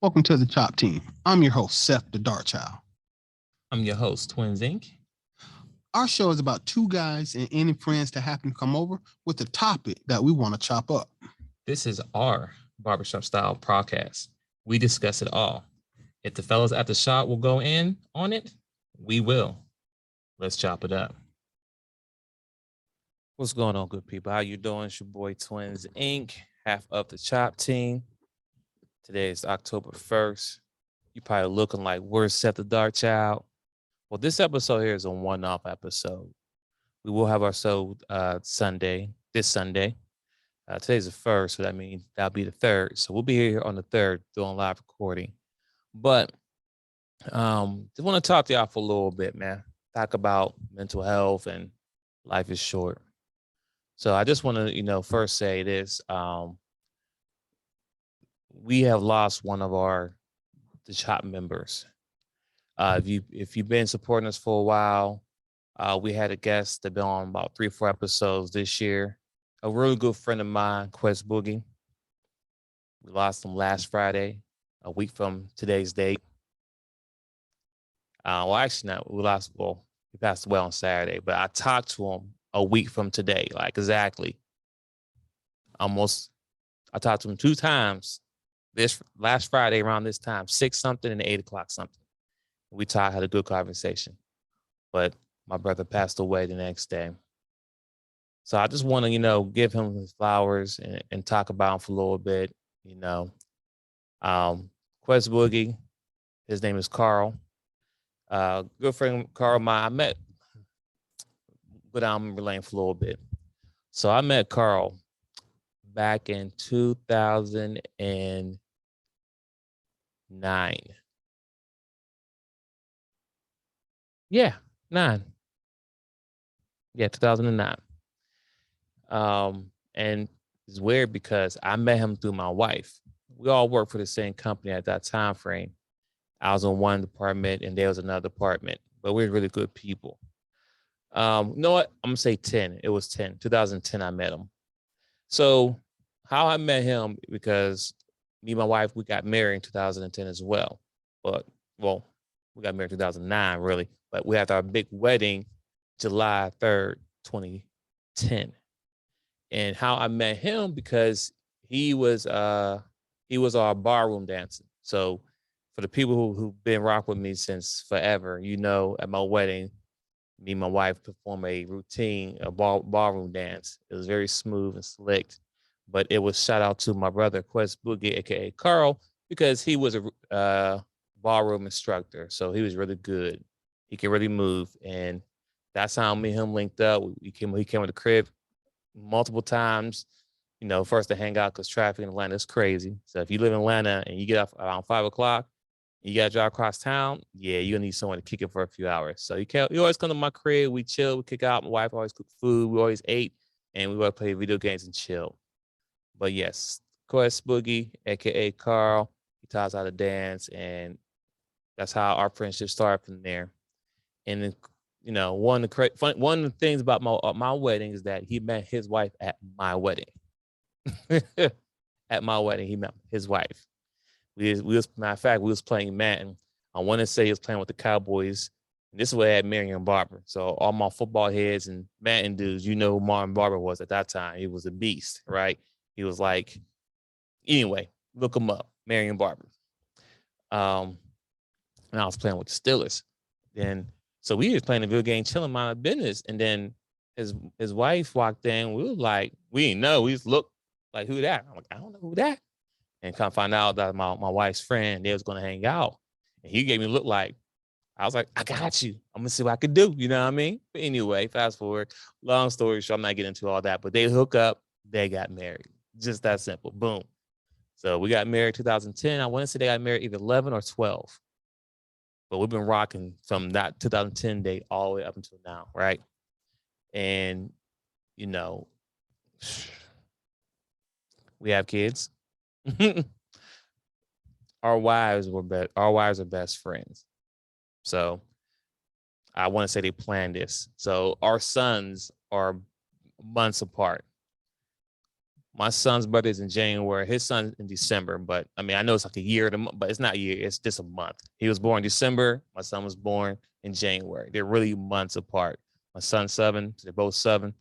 Welcome to the Chop Team. I'm your host, Seth the Dark Child. I'm your host, twinsinc. Our show is about two guys and any friends that happen to come over with a topic that we want to chop up. This is our barbershop style podcast. We discuss it all. If the fellas at the shop will go in on it, we will. Let's chop it up. What's going on, good people? How you doing? It's your boy Twins Inc., half of the Chop Team. Today is October 1st. You probably looking like, where's Seth the Dark Child? Well, this episode here is a one-off episode. We will have our show this Sunday. Today's the 1st, so that means that'll be the 3rd. So we'll be here on the 3rd doing live recording. But just want to talk to y'all for a little bit, man. Talk about mental health and life is short. So I just want to, first say this. We have lost one of our DaChop members. If you've been supporting us for a while, we had a guest that been on about 3 or 4 episodes this year. A really good friend of mine, Questboogie. We lost him last Friday, a week from today's date. He passed away on Saturday, but I talked to him a week from today, like exactly. I talked to him 2 times this last Friday around this time, 6 something and 8 o'clock something. We had a good conversation, but my brother passed away the next day. So I just want to, give him his flowers and talk about him for a little bit, Quest Boogie, his name is Carl. Good friend Carl, I met, but I'm relaying for a little bit. So I met Carl back in 2009. Yeah, 9. Yeah, 2009. And it's weird because I met him through my wife. We all worked for the same company at that time frame. I was in one department and there was another department, but we were really good people. You know what? I'm gonna say 10. It was 2010 I met him. So how I met him, because me and my wife, we got married in 2010 as well. We got married in 2009 really, but we had our big wedding July 3rd, 2010. And how I met him, because he was our barroom dancer. So for the people who've been rock with me since forever, at my wedding, me and my wife performed a routine, a ballroom dance. It was very smooth and slick, but it was shout out to my brother, Quest Boogie, aka Carl, because he was a ballroom instructor. So he was really good. He could really move. And that's how me and him linked up. He came to the crib multiple times, first to hang out because traffic in Atlanta is crazy. So if you live in Atlanta and you get off around 5 o'clock, you got to drive across town, yeah, you'll need someone to kick it for a few hours. So you always come to my crib, we chill, we kick out. My wife always cooked food, we always ate, and we would play video games and chill. But yes, Quest Boogie, aka Carl, he taught us how to dance, and that's how our friendship started from there. And then, one of the things about my wedding is that he met his wife at my wedding. At my wedding, he met his wife. Matter of fact, we was playing Madden. I want to say he was playing with the Cowboys. And this is where I had Marion Barber. So all my football heads and Madden dudes, who Martin Barber was at that time. He was a beast, right? He was like, anyway, look him up, Marion Barber. And I was playing with the Steelers. So we was playing a video game, chilling my business. And then his wife walked in. We was like, we didn't know. We just looked like, who that? I'm like, I don't know who that. And come find out that my wife's friend, they was going to hang out. And he gave me a look like, I was like, I got you. I'm going to see what I could do. You know what I mean? But anyway, fast forward. Long story short, I'm not getting into all that. But they hook up. They got married. Just that simple. Boom. So we got married 2010. I want to say they got married either 11 or 12. But we've been rocking from that 2010 date all the way up until now, right? And, we have kids. Our wives are best friends. So I want to say they planned this. So our sons are months apart. My son's birthday is in January. His son's in December, but I mean, I know it's like a year, but it's not a year. It's just a month. He was born December. My son was born in January. They're really months apart. My son's 7. They're both 7.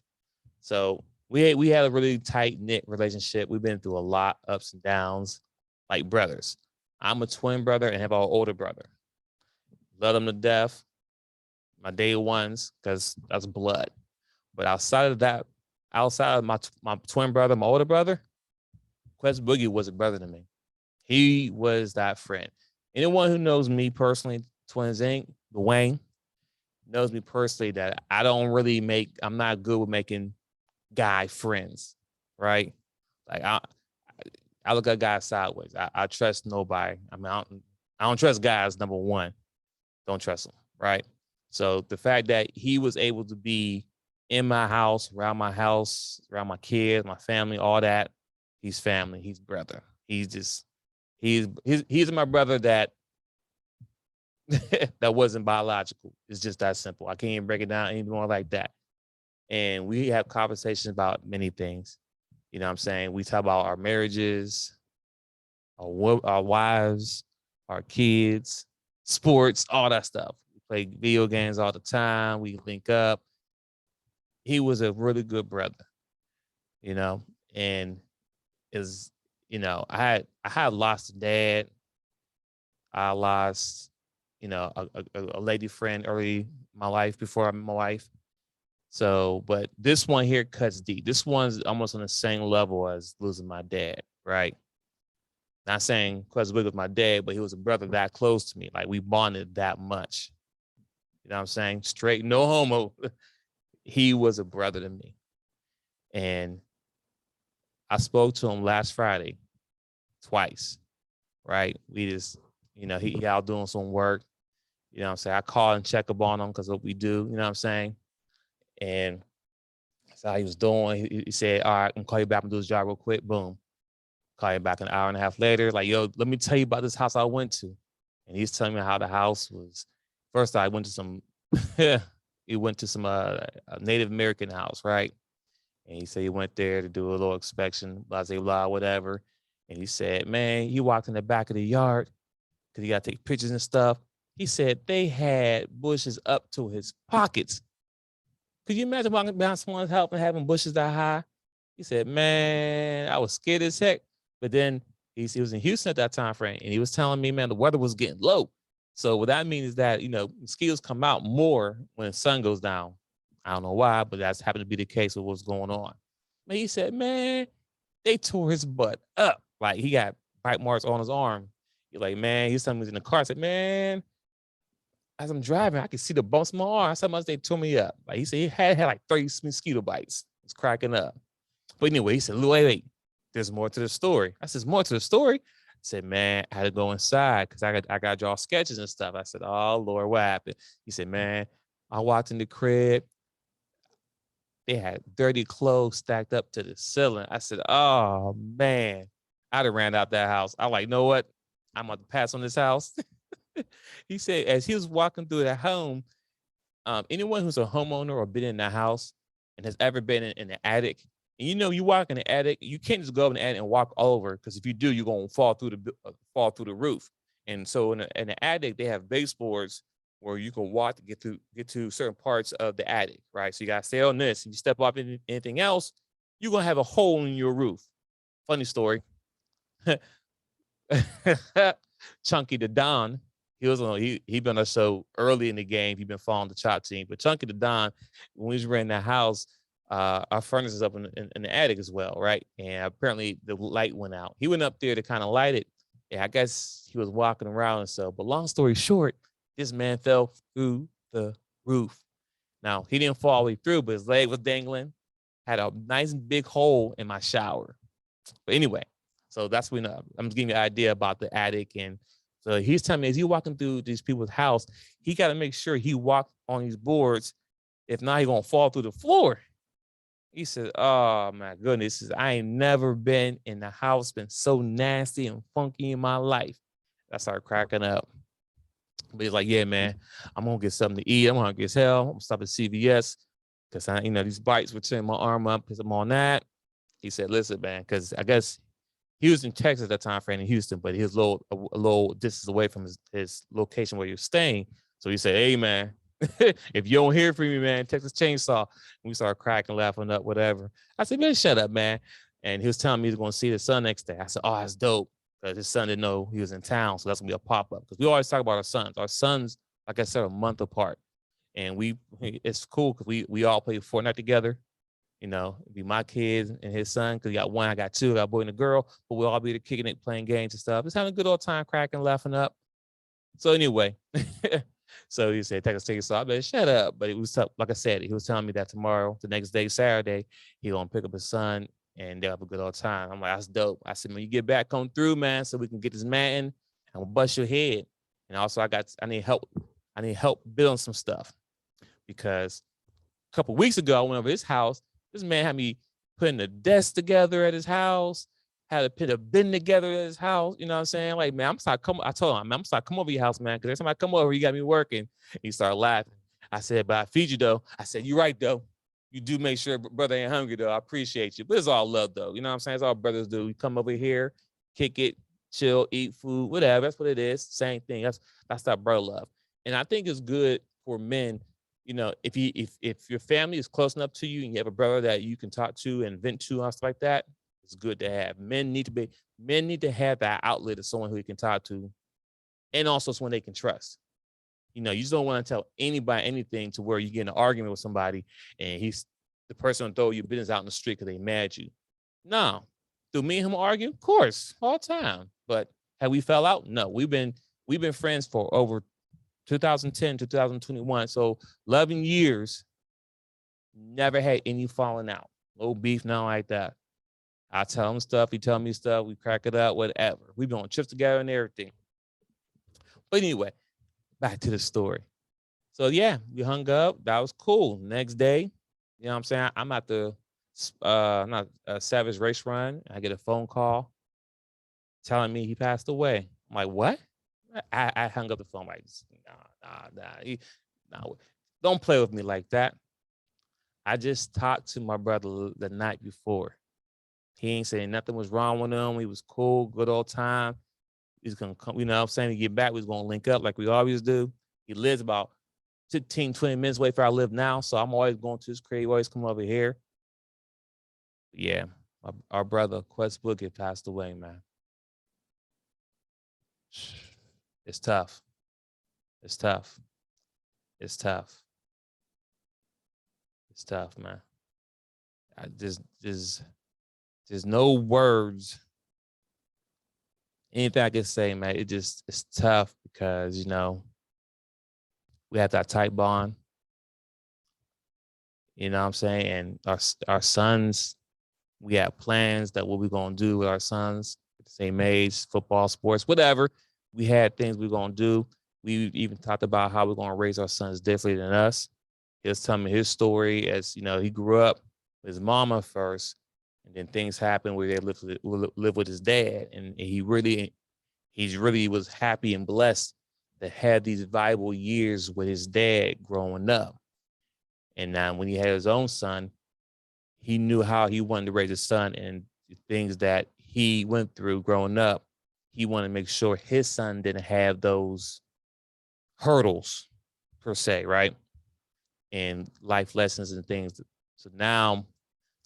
So we had a really tight knit relationship. We've been through a lot, ups and downs, like brothers. I'm a twin brother and have an older brother. Love them to death. My day ones, because that's blood. But outside of that, outside of my twin brother, my older brother, Questboogie was a brother to me. He was that friend. Anyone who knows me personally, twinsinc, Dwayne, knows me personally that I don't really I'm not good with making guy friends, right? Like I look at guys sideways. I trust nobody. I mean, I don't trust guys, number one. Don't trust them, right? So the fact that he was able to be in my house, around my kids, my family, all that, he's family, he's brother. He's my brother that that wasn't biological. It's just that simple. I can't even break it down any more like that. And we have conversations about many things. You know what I'm saying? We talk about our marriages, our wives, our kids, sports, all that stuff. We play video games all the time. We link up. He was a really good brother, you know, and I had lost a dad. I lost, a lady friend early in my life before I met my wife. So, but this one here cuts deep. This one's almost on the same level as losing my dad, right? Not saying Questboogie was my dad, but he was a brother that close to me. Like we bonded that much. You know what I'm saying? Straight, no homo. He was a brother to me. And I spoke to him last Friday twice, right? We just, he out doing some work. You know what I'm saying? I call and check up on him because what we do, you know what I'm saying? And that's how he was doing. He said, all right, I'm gonna call you back and do this job real quick. Boom. Call you back an hour and a half later. Like, yo, let me tell you about this house I went to. And he's telling me how the house was. First, I went to some, a Native American house, right? And he said he went there to do a little inspection, blah, blah, blah, whatever. And he said, man, he walked in the back of the yard because he got to take pictures and stuff. He said they had bushes up to his pockets. Could you imagine walking behind someone's house and having bushes that high? He said, man, I was scared as heck. But then he was in Houston at that time frame, and he was telling me, man, the weather was getting low. So what that means is that, mosquitoes come out more when the sun goes down. I don't know why, but that's happened to be the case with what's going on. But he said, man, they tore his butt up. Like he got bite marks on his arm. He's like, man, he's telling me in the car. I said, man, as I'm driving, I could see the bumps in my arm. That's how much they tore me up. Like he said, he had like 30 mosquito bites. It's cracking up. But anyway, he said, wait, there's more to the story. I said, more to the story? I said, man, I had to go inside because I got to draw sketches and stuff. I said, oh, Lord, what happened? He said, man, I walked in the crib. They had dirty clothes stacked up to the ceiling. I said, oh, man, I'd have ran out that house. I'm like, know what? I'm about to pass on this house. He said, as he was walking through that home, anyone who's a homeowner or been in the house and has ever been in the attic, and you walk in the attic, you can't just go up in the attic and walk over because if you do, you're gonna fall through the roof. And so in the attic, they have baseboards where you can walk to get to certain parts of the attic, right? So you gotta stay on this. If you step off anything else, you're gonna have a hole in your roof. Funny story. Chunky the Don, he been on a show early in the game. He been following the Chop team, but Chunky the Don, when we was renting the house, our furnace is up in the attic as well, right? And apparently the light went out. He went up there to kind of light it. Yeah, I guess he was walking around and so. But long story short, this man fell through the roof. Now he didn't fall all the way through, but his leg was dangling. Had a nice big hole in my shower. But anyway, so that's when I'm just giving you an idea about the attic. And so he's telling me as he's walking through these people's house, he got to make sure he walked on these boards. If not, he's gonna fall through the floor. He said, oh my goodness, I ain't never been in the house, been so nasty and funky in my life. I started cracking up. But he's like, yeah, man, I'm gonna get something to eat. I'm gonna get hell. I'm gonna stop at CVS because these bites were tearing my arm up because I'm on that. He said, listen, man, because I guess he was in Texas at that time frame in Houston, but he was a little distance away from his location where he was staying. So he said, hey, man, if you don't hear from me, man, Texas Chainsaw. And we started cracking, laughing up, whatever. I said, man, shut up, man. And he was telling me he was going to see his son next day. I said, oh, that's dope. Because his son didn't know he was in town. So that's going to be a pop-up. Because we always talk about our sons. Our sons, like I said, are a month apart. And it's cool because we all play Fortnite together. You know, it'd be my kids and his son, because he got one, I got two, I got a boy and a girl, but we'll all be there kicking it, playing games and stuff. Just having a good old time, cracking, laughing up. So anyway, so he said, Texas Chainsaw. I better shut up. But it was tough. Like I said, he was telling me that tomorrow, the next day, Saturday, he gonna pick up his son and they'll have a good old time. I'm like, that's dope. I said, when you get back, come through, man, so we can get this man and we'll bust your head. And also I need help. I need help building some stuff, because a couple of weeks ago, I went over his house. This man had me putting the desk together at his house, had to put a bin together at his house. You know what I'm saying? Like, man, I told him, I'm sorry, come over your house, man, because every time I come over, you got me working. He started laughing. I said, but I feed you, though. I said, you're right, though. You do make sure brother ain't hungry, though. I appreciate you. But it's all love, though. You know what I'm saying? It's all brothers do. We come over here, kick it, chill, eat food, whatever. That's what it is. Same thing. That's that bro love. And I think it's good for men. You know, if your family is close enough to you and you have a brother that you can talk to and vent to and stuff like that, it's good to have. Men need to have that outlet of someone who you can talk to, and also someone they can trust. You know, you just don't want to tell anybody anything to where you get in an argument with somebody and the person will throw your business out in the street because they mad at you. No. Do me and him argue? Of course, all the time. But have we fell out? No. We've been friends for over 2010 to 2021. So 11 years, never had any falling out. No beef, nothing like that. I tell him stuff, he tell me stuff, we crack it up, whatever. We've been on trips together and everything. But anyway, back to the story. So yeah, we hung up. That was cool. Next day, you know what I'm saying? I'm at the Savage race run. I get a phone call telling me he passed away. I'm like, what? I hung up the phone like, nah, don't play with me like that. I just talked to my brother the night before. He ain't saying nothing was wrong with him. He was cool, good old time. He's going to come, you know what I'm saying? To get back, we was going to link up like we always do. He lives about 15, 20 minutes away from where I live now. So I'm always going to his crib. He always come over here. Yeah, our brother, Questboogie, passed away, man. It's tough. It's tough. It's tough. It's tough, man. There's no words. Anything I can say, man, it's tough because, you know, we have that tight bond. You know what I'm saying? And our sons, we have plans that what we're going to do with our sons at the same age, football, sports, whatever. We had things we're going to do. We even talked about how we're going to raise our sons differently than us. He was telling me his story as, you know, he grew up with his mama first, and then things happened where they live with his dad. And he really was happy and blessed to have these valuable years with his dad growing up. And now when he had his own son, he knew how he wanted to raise his son, and the things that he went through growing up, he wanted to make sure his son didn't have those hurdles per se, right? And life lessons and things. So now,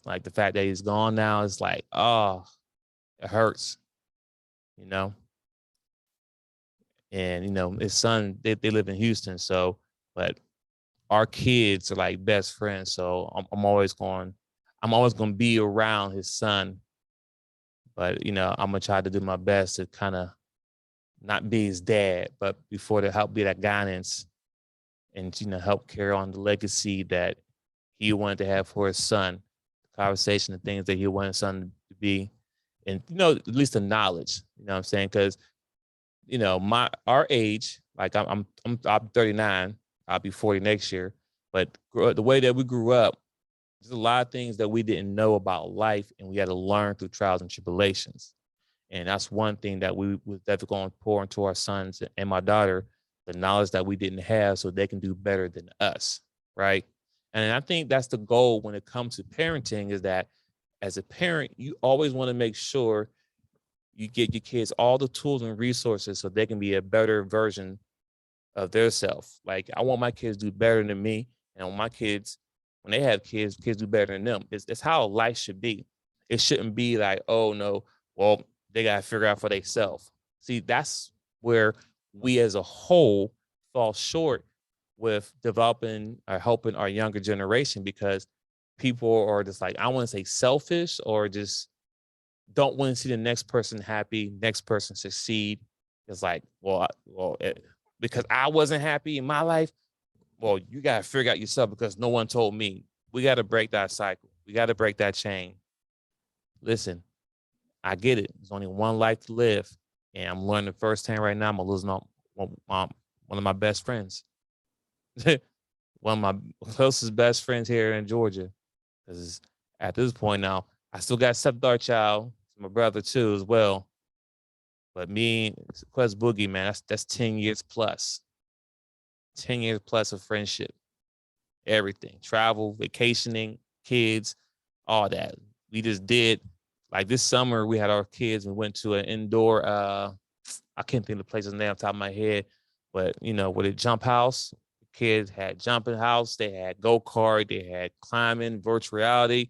like the fact that he's gone now, it's like, oh, it hurts, you know? And, you know, his son, they live in Houston, so, but our kids are like best friends. So I'm always going to be around his son. But, you know, I'm going to try to do my best to kind of not be his dad, but before to help be that guidance and, you know, help carry on the legacy that he wanted to have for his son, the conversation, the things that he wanted his son to be, and, you know, at least the knowledge, you know what I'm saying? Because, you know, our age, like I'm 39, I'll be 40 next year, but the way that we grew up, there's a lot of things that we didn't know about life, and we had to learn through trials and tribulations. And that's one thing that we was definitely going to pour into our sons and my daughter, the knowledge that we didn't have so they can do better than us, right? And I think that's the goal when it comes to parenting, is that as a parent, you always want to make sure you get your kids all the tools and resources so they can be a better version of their self. Like, I want my kids to do better than me. And I want my kids, when they have kids do better than them. It's how life should be. It shouldn't be like, oh no, well, they got to figure out for themselves. See, that's where we as a whole fall short with developing or helping our younger generation, because people are just like, I want to say selfish, or just don't want to see the next person happy, next person succeed. It's like, because I wasn't happy in my life. Well, you got to figure out yourself because no one told me. We got to break that cycle. We got to break that chain. Listen, I get it. There's only one life to live. And I'm learning firsthand right now. I'm losing one of my best friends. One of my closest best friends here in Georgia. Because at this point now, I still got Seth the DaRkchild, my brother too, as well. But me, Questboogie, man, that's 10 years plus. 10 years plus of friendship. Everything. Travel, vacationing, kids, all that. We just did, like this summer, we had our kids and went to an indoor, I can't think of the place's name off the top of my head, but with a jump house. Kids had jumping house, they had go-kart, they had climbing, virtual reality.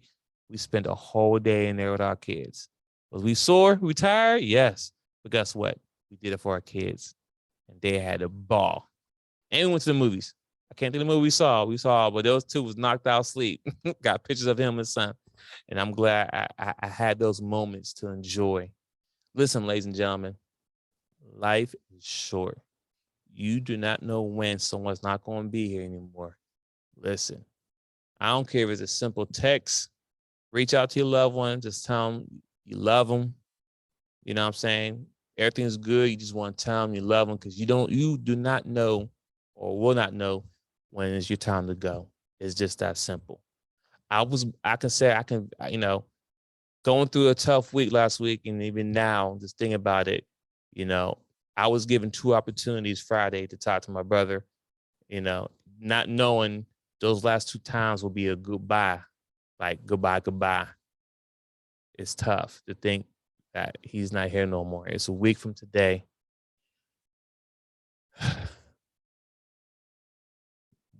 We spent a whole day in there with our kids. Was we sore? We tired? Yes. But guess what? We did it for our kids. And they had a ball. And we went to the movies. I can't think of the movie we saw, but those two was knocked out asleep. Got pictures of him and his son. And I'm glad I had those moments to enjoy. Listen, ladies and gentlemen, life is short. You do not know when someone's not going to be here anymore. Listen, I don't care if it's a simple text. Reach out to your loved one. Just tell them you love them. You know what I'm saying? Everything's good. You just want to tell them you love them, because you do not know or will not know when it's your time to go. It's just that simple. Going through a tough week last week, and even now, just thinking about it, I was given 2 opportunities Friday to talk to my brother, not knowing those last 2 times will be a goodbye, like goodbye. It's tough to think that he's not here no more. It's a week from today.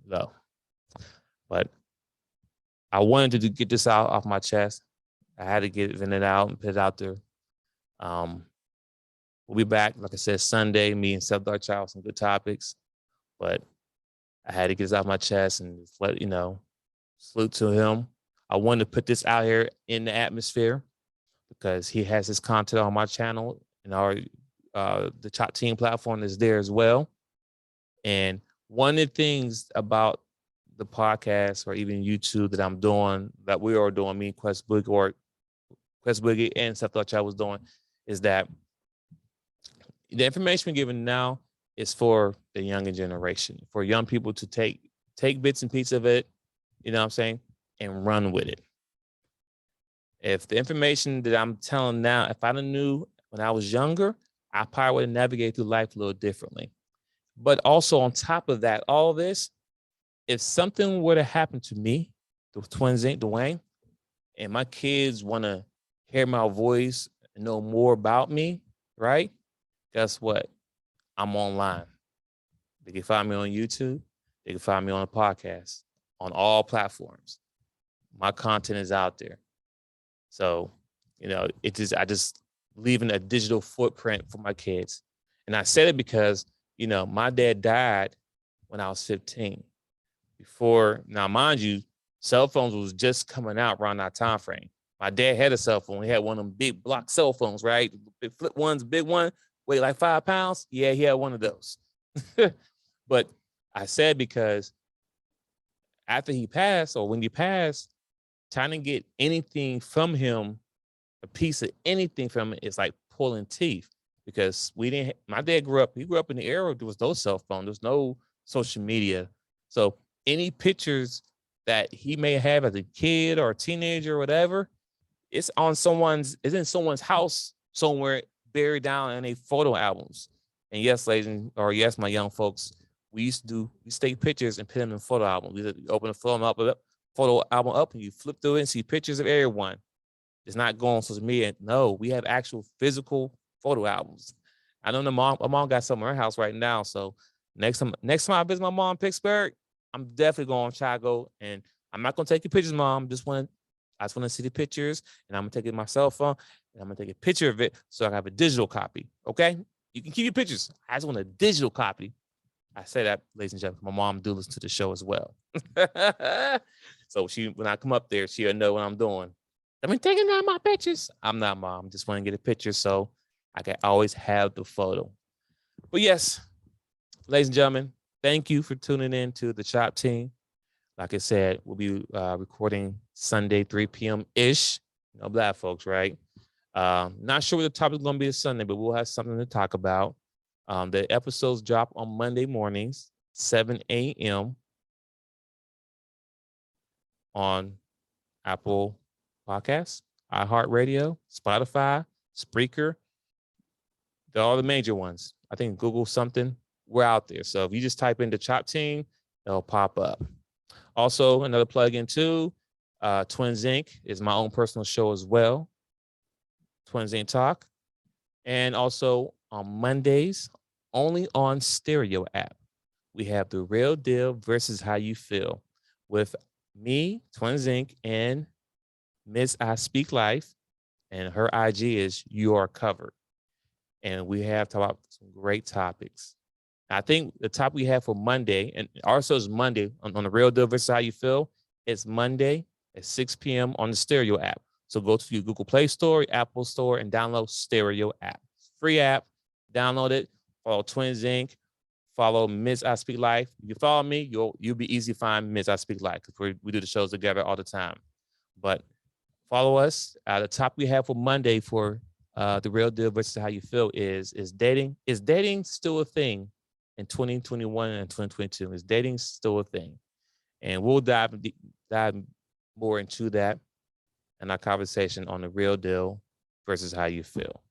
No. But I wanted to get this out off my chest. I had to get it vented out and put it out there. We'll be back, like I said, Sunday, me and Seth the DaRkchild, some good topics. But I had to get this off my chest and just let salute to him. I wanted to put this out here in the atmosphere because he has his content on my channel, and our the Dachopteam platform is there as well. And one of the things about the podcast or even YouTube that we are doing, me and Questboogie and Seth the DaRkchild was doing, is that the information we're giving now is for the younger generation, for young people to take bits and pieces of it, and run with it. If the information that I'm telling now, if I knew when I was younger, I probably would have navigated through life a little differently. But also on top of that, all this, if something were to happen to me, the twinsinc, Dwayne, and my kids want to hear my voice and know more about me, right? Guess what? I'm online. They can find me on YouTube. They can find me on a podcast, on all platforms. My content is out there. So, I just leaving a digital footprint for my kids. And I said it because, my dad died when I was 15. Now, mind you, cell phones was just coming out around that time frame. My dad had a cell phone. He had one of them big block cell phones, right? Big flip ones, big one, weigh like 5 pounds. Yeah, he had one of those. But I said because after he passed, or when he passed, trying to get anything from him, a piece of anything from him, is like pulling teeth, because my dad grew up in the era there was no cell phone, there's no social media. So any pictures that he may have as a kid or a teenager or whatever, it's in someone's house somewhere, buried down in a photo albums. And yes, my young folks, we take pictures and put them in photo albums. We open the photo album up and you flip through it and see pictures of everyone. It's not going on social media. No, we have actual physical photo albums. I know my mom got some in her house right now. So next time I visit my mom in Pittsburgh, I'm definitely going to try to go, and I'm not going to take your pictures, Mom. I just want to see the pictures, and I'm going to take it with my cell phone, and I'm going to take a picture of it so I can have a digital copy. Okay? You can keep your pictures. I just want a digital copy. I say that, ladies and gentlemen, my mom do listen to the show as well. So when I come up there, she'll know what I'm doing. I've been taking down my pictures. I'm not, Mom. Just want to get a picture so I can always have the photo. But yes, ladies and gentlemen, thank you for tuning in to the Dachopteam. Like I said, we'll be recording Sunday, 3 p.m.-ish. Black folks, right? Not sure what the topic is going to be this Sunday, but we'll have something to talk about. The episodes drop on Monday mornings, 7 a.m. on Apple Podcasts, iHeartRadio, Spotify, Spreaker. They're all the major ones. I think Google something. We're out there. So if you just type in the Dachopteam, it'll pop up. Also, another plug-in too, twinsinc is my own personal show as well. twinsinc Talk. And also on Mondays, only on Stereo app, we have The Real Deal versus How You Feel with me, twinsinc, and Miss I Speak Life. And her IG is You Are Covered. And we have talked about some great topics. I think the topic we have for Monday, and also is Monday on The Real Deal versus How You Feel, it's Monday at 6 p.m. on the Stereo app. So go to your Google Play Store, Apple Store, and download Stereo app. Free app, download it, follow twinsinc, follow Miss I Speak Life. If you follow me, you'll be easy to find Miss I Speak Life because we do the shows together all the time. But follow us. The topic we have for Monday for The Real Deal versus How You Feel is dating. Is dating still a thing in 2021 and 2022? Is dating still a thing? And we'll dive more into that in our conversation on The Real Deal versus How You Feel.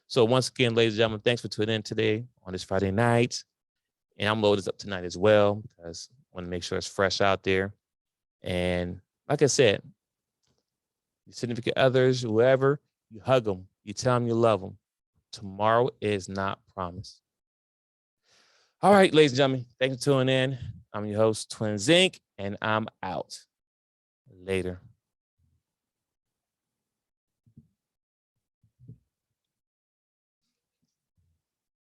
So once again, ladies and gentlemen, thanks for tuning in today on this Friday night. And I'm loading this up tonight as well because I want to make sure it's fresh out there. And like I said, your significant others, whoever, you hug them, you tell them you love them. Tomorrow is not promised. All right, ladies and gentlemen, thanks for tuning in. I'm your host, twinsinc, and I'm out. Later.